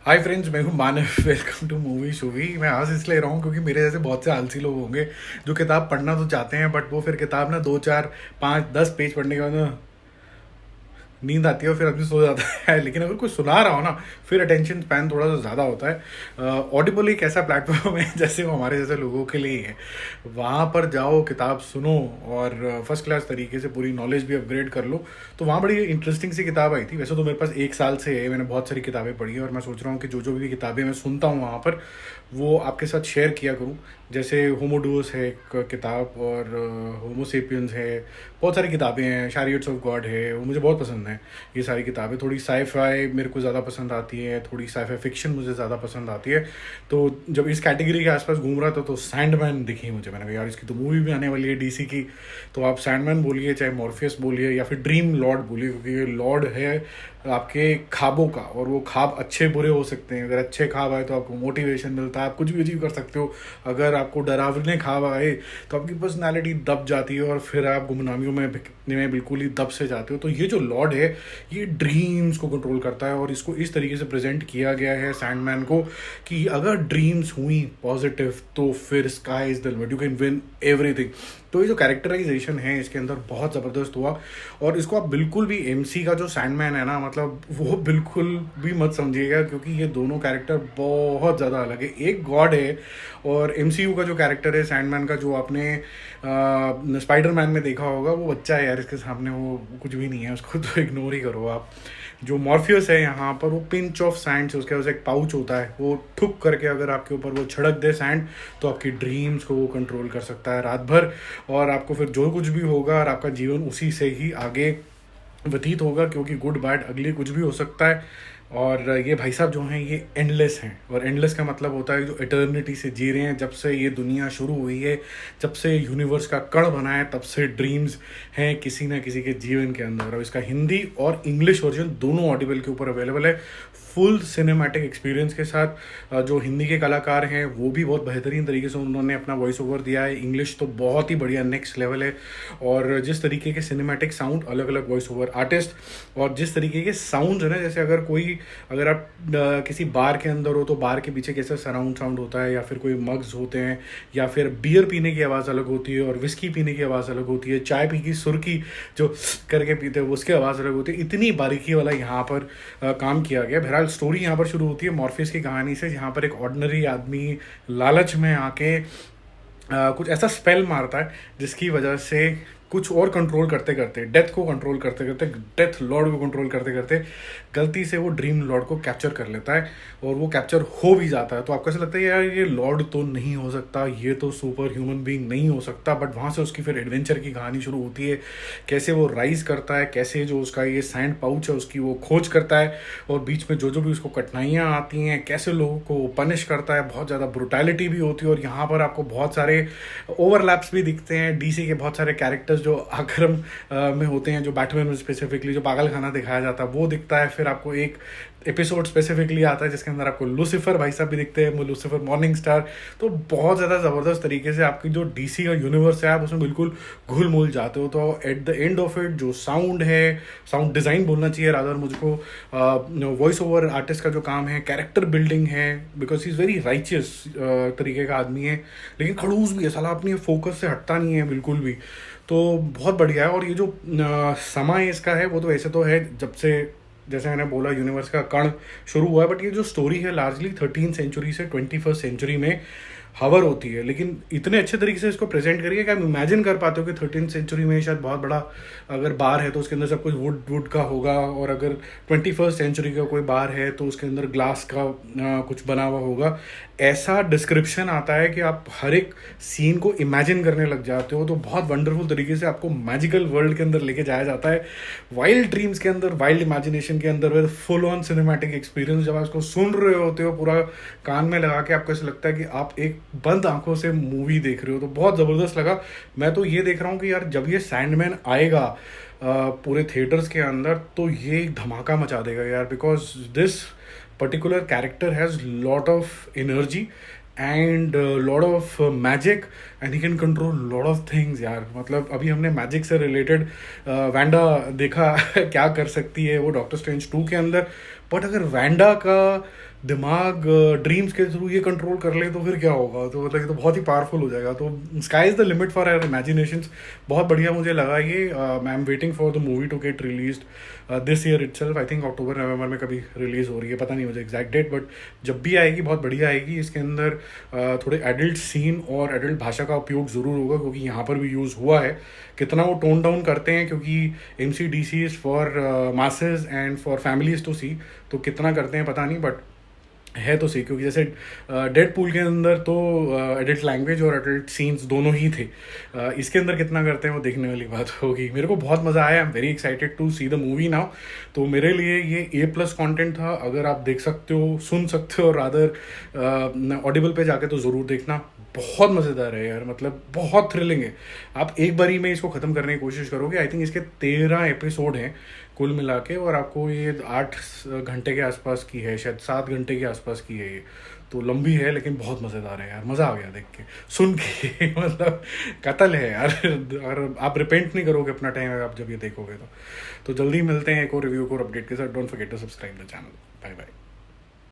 हाय friends, मैं हूँ Manav. Welcome to movie shoovy. मैं हंस इसलिए रहा हूँ क्योंकि मेरे जैसे बहुत से आलसी लोग होंगे जो किताब पढ़ना तो चाहते हैं, बट वो फिर किताब ना 2 4 5 10 पेज पढ़ने के बाद ना नींद आती है और फिर आदमी सो जाता है। लेकिन अगर कोई सुना रहा हो ना, फिर अटेंशन स्पैन थोड़ा सा ज़्यादा होता है। ऑडिबल एक ऐसा प्लेटफॉर्म है जैसे वो हमारे जैसे लोगों के लिए ही है। वहाँ पर जाओ, किताब सुनो और फर्स्ट क्लास तरीके से पूरी नॉलेज भी अपग्रेड कर लो। तो वहाँ बड़ी इंटरेस्टिंग सी किताब आई थी। वैसे तो मेरे पास 1 साल से है, मैंने बहुत सारी किताबें पढ़ी है और मैं सोच रहा हूँ कि जो जो भी किताबें मैं सुनता हूँ वहाँ पर वो आपके साथ शेयर किया करूँ। जैसे होमोडूस है एक किताब, और होमोसेपियंस है। बहुत सारी किताबें हैं, शैरियट्स ऑफ गॉड है, वो मुझे बहुत पसंद है। ये सारी किताबें थोड़ी साईफाई मेरे को ज़्यादा पसंद आती है, थोड़ी साईफाई फिक्शन मुझे ज़्यादा पसंद आती है। तो जब इस कैटेगरी के आसपास घूम रहा था तो सैंडमैन दिखी मुझे। मैंने कहा यार इसकी तो मूवी भी आने वाली है डीसी की। तो आप सैंडमैन बोलिए, चाहे मॉर्फियस बोलिए, या फिर ड्रीम लॉर्ड बोलिए, क्योंकि ये लॉर्ड है आपके ख्वाबों का। और वो ख्वाब अच्छे बुरे हो सकते हैं। अगर अच्छे ख्वाब आए तो आपको मोटिवेशन मिलता है, आप कुछ भी अचीव कर सकते हो। अगर आपको डरावने ख्वाब आए तो आपकी पर्सनालिटी दब जाती है और फिर आप गुमनामियों में बिल्कुल ही दब से जाते हो। तो ये जो लॉर्ड है ये ड्रीम्स को कंट्रोल करता है, और इसको इस तरीके से प्रेजेंट किया गया है सैंडमैन को कि अगर ड्रीम्स हुई पॉजिटिव तो फिर sky is the limit, you can win everything. तो ये जो कैरेक्टराइजेशन है इसके अंदर बहुत ज़बरदस्त हुआ। और इसको आप बिल्कुल भी एमसी का जो सैंडमैन है ना, मतलब वो बिल्कुल भी मत समझिएगा, क्योंकि ये दोनों कैरेक्टर बहुत ज़्यादा अलग है। एक गॉड है, और एमसीयू का जो कैरेक्टर है सैंडमैन का, जो आपने स्पाइडरमैन में देखा होगा, वो बच्चा है यार इसके सामने, वो कुछ भी नहीं है, उसको तो इग्नोर ही करो आप। जो मॉर्फियस है यहाँ पर, वो पिंच ऑफ सैंड से, उसके पास एक पाउच होता है, वो ठुक करके अगर आपके ऊपर वो छिड़क दे सैंड तो आपकी ड्रीम्स को वो कंट्रोल कर सकता है रात भर। और आपको फिर जो कुछ भी होगा और आपका जीवन उसी से ही आगे व्यतीत होगा, क्योंकि गुड बैड अगली कुछ भी हो सकता है। और ये भाई साहब जो हैं ये एंडलेस हैं, और एंडलेस का मतलब होता है जो इटर्निटी से जी रहे हैं। जब से ये दुनिया शुरू हुई है, जब से यूनिवर्स का कण बना है, तब से ड्रीम्स हैं किसी ना किसी के जीवन के अंदर। और इसका हिंदी और इंग्लिश वर्जन दोनों ऑडिबल के ऊपर अवेलेबल है, फुल सिनेमैटिक एक्सपीरियंस के साथ। जो हिंदी के कलाकार हैं वो भी बहुत बेहतरीन तरीके से उन्होंने अपना वॉइस ओवर दिया है। इंग्लिश तो बहुत ही बढ़िया नेक्स्ट लेवल है। और जिस तरीके के सिनेमैटिक साउंड, अलग अलग वॉइस ओवर आर्टिस्ट, और जिस तरीके के साउंड है ना, जैसे अगर आप किसी बार के अंदर हो तो बार के पीछे कैसा सराउंड साउंड होता है, या फिर कोई मग्स होते हैं, या फिर बियर पीने की आवाज़ अलग होती है और विस्की पीने की आवाज़ अलग होती है, चाय पी की सुर्खी जो करके पीते हैं उसकी आवाज़ अलग होती है। इतनी बारीकी वाला यहाँ पर काम किया गया। बहरहाल स्टोरी यहाँ पर शुरू होती है मॉर्फियस की कहानी से, जहाँ पर एक ऑर्डिनरी आदमी लालच में आके कुछ ऐसा स्पेल मारता है जिसकी वजह से कुछ और कंट्रोल करते करते, डेथ को कंट्रोल करते करते, डेथ लॉर्ड को कंट्रोल करते करते गलती से वो ड्रीम लॉर्ड को कैप्चर कर लेता है, और वो कैप्चर हो भी जाता है। तो आपको ऐसा लगता है यार ये लॉर्ड तो नहीं हो सकता, ये तो सुपर ह्यूमन बीइंग नहीं हो सकता। बट वहाँ से उसकी फिर एडवेंचर की कहानी शुरू होती है, कैसे वो राइज करता है, कैसे जो उसका ये सैंड पाउच है उसकी वो खोज करता है, और बीच में जो जो भी उसको कठिनाइयाँ आती हैं, कैसे लोगों को पनिश करता है। बहुत ज़्यादा ब्रुटैलिटी भी होती है। और यहाँ पर आपको बहुत सारे ओवरलैप्स भी दिखते हैं डीसी के। बहुत सारे कैरेक्टर्स जो आक्रम में होते हैं, जो बैटमैन में स्पेसिफिकली जो पागल खाना दिखाया जाता है वो दिखता है। फिर आपको एक एपिसोड स्पेसिफिकली आता है जिसके अंदर आपको लूसीफर भाई साहब भी दिखते हैं, लूसीफर मॉर्निंग स्टार। तो बहुत ज़्यादा ज़बरदस्त तरीके से आपकी जो डीसी का यूनिवर्स है आप उसमें बिल्कुल घुल मुल जाते हो। तो at the end of it जो साउंड है, साउंड डिज़ाइन बोलना चाहिए रादर मुझको, वॉइस ओवर आर्टिस्ट का जो काम है, कैरेक्टर बिल्डिंग है, because he is very righteous तरीके का आदमी है, लेकिन खड़ूस भी है साला, अपनी फोकस से हटता नहीं है बिल्कुल भी। तो बहुत बढ़िया है। और ये जो समय इसका है वो तो ऐसे तो है जब से, जैसे मैंने बोला, यूनिवर्स का कण शुरू हुआ है, बट ये जो स्टोरी है लार्जली 13 सेंचुरी से 21st सेंचुरी में हवर होती है। लेकिन इतने अच्छे तरीके से इसको प्रेजेंट करिए कि आप इमेजिन कर पाते हो कि 13 सेंचुरी में शायद बहुत बड़ा अगर बार है तो उसके अंदर सब कुछ वुड का होगा, और अगर 21st सेंचुरी का कोई बार है तो उसके अंदर ग्लास का कुछ बना हुआ होगा। ऐसा डिस्क्रिप्शन आता है कि आप हर एक सीन को इमेजिन करने लग जाते हो। तो बहुत वंडरफुल तरीके से आपको मैजिकल वर्ल्ड के अंदर लेके जाया जाता है, वाइल्ड ड्रीम्स के अंदर, वाइल्ड इमेजिनेशन के अंदर, with full on cinematic experience. जब आप इसको सुन रहे होते हो पूरा कान में लगा के, आपको ऐसा लगता है कि आप एक बंद आंखों से मूवी देख रहे हो। तो बहुत ज़बरदस्त लगा। मैं तो ये देख रहा हूँ कि यार जब ये सैंडमैन आएगा पूरे थिएटर्स के अंदर तो ये एक धमाका मचा देगा यार, because this particular character has lot of energy and lot of magic, and he can control lot of things यार। मतलब अभी हमने मैजिक से रिलेटेड वैंडा देखा क्या कर सकती है वो डॉक्टर स्ट्रेंज 2 के अंदर। बट अगर वैंडा का दिमाग ड्रीम्स के थ्रू ये कंट्रोल कर ले तो फिर क्या होगा, तो मतलब ये तो बहुत ही पावरफुल हो जाएगा। तो sky is the limit for our imaginations. बहुत बढ़िया मुझे लगा ये। I am waiting for the movie to get release this year itself. I think October November में कभी रिलीज़ हो रही है, पता नहीं मुझे एग्जैक्ट डेट, बट जब भी आएगी बहुत बढ़िया आएगी। इसके अंदर थोड़े एडल्ट सीन और एडल्ट भाषा का उपयोग ज़रूर होगा, क्योंकि यहाँ पर भी यूज़ हुआ है। कितना वो टोन डाउन करते हैं, क्योंकि MCDC is for masses and for families to see, तो कितना करते हैं पता नहीं, बट है तो सही। क्योंकि जैसे डेड पूल के अंदर तो एडल्ट लैंग्वेज और एडल्ट सीन्स दोनों ही थे। इसके अंदर कितना करते हैं वो देखने वाली बात होगी। मेरे को बहुत मज़ा आया। I am very excited to see the movie now. तो मेरे लिए ये A+ कंटेंट था। अगर आप देख सकते हो, सुन सकते हो, रादर ऑडिबल पे जाके तो ज़रूर देखना। बहुत मज़ेदार है यार, मतलब बहुत थ्रिलिंग है। आप एक बारी में इसको ख़त्म करने की कोशिश करोगे। आई थिंक इसके 13 एपिसोड हैं कुल मिला के, और आपको ये 8 घंटे के आसपास की है, शायद 7 घंटे के आसपास की है ये। तो लंबी है लेकिन बहुत मज़ेदार है यार, मज़ा आ गया देख के सुन के मतलब कतल है यार। और आप रिपेंट नहीं करोगे अपना टाइम आप जब ये देखोगे तो जल्दी मिलते हैं एक और रिव्यू को अपडेट के साथ। Don't forget to subscribe the channel. Bye bye.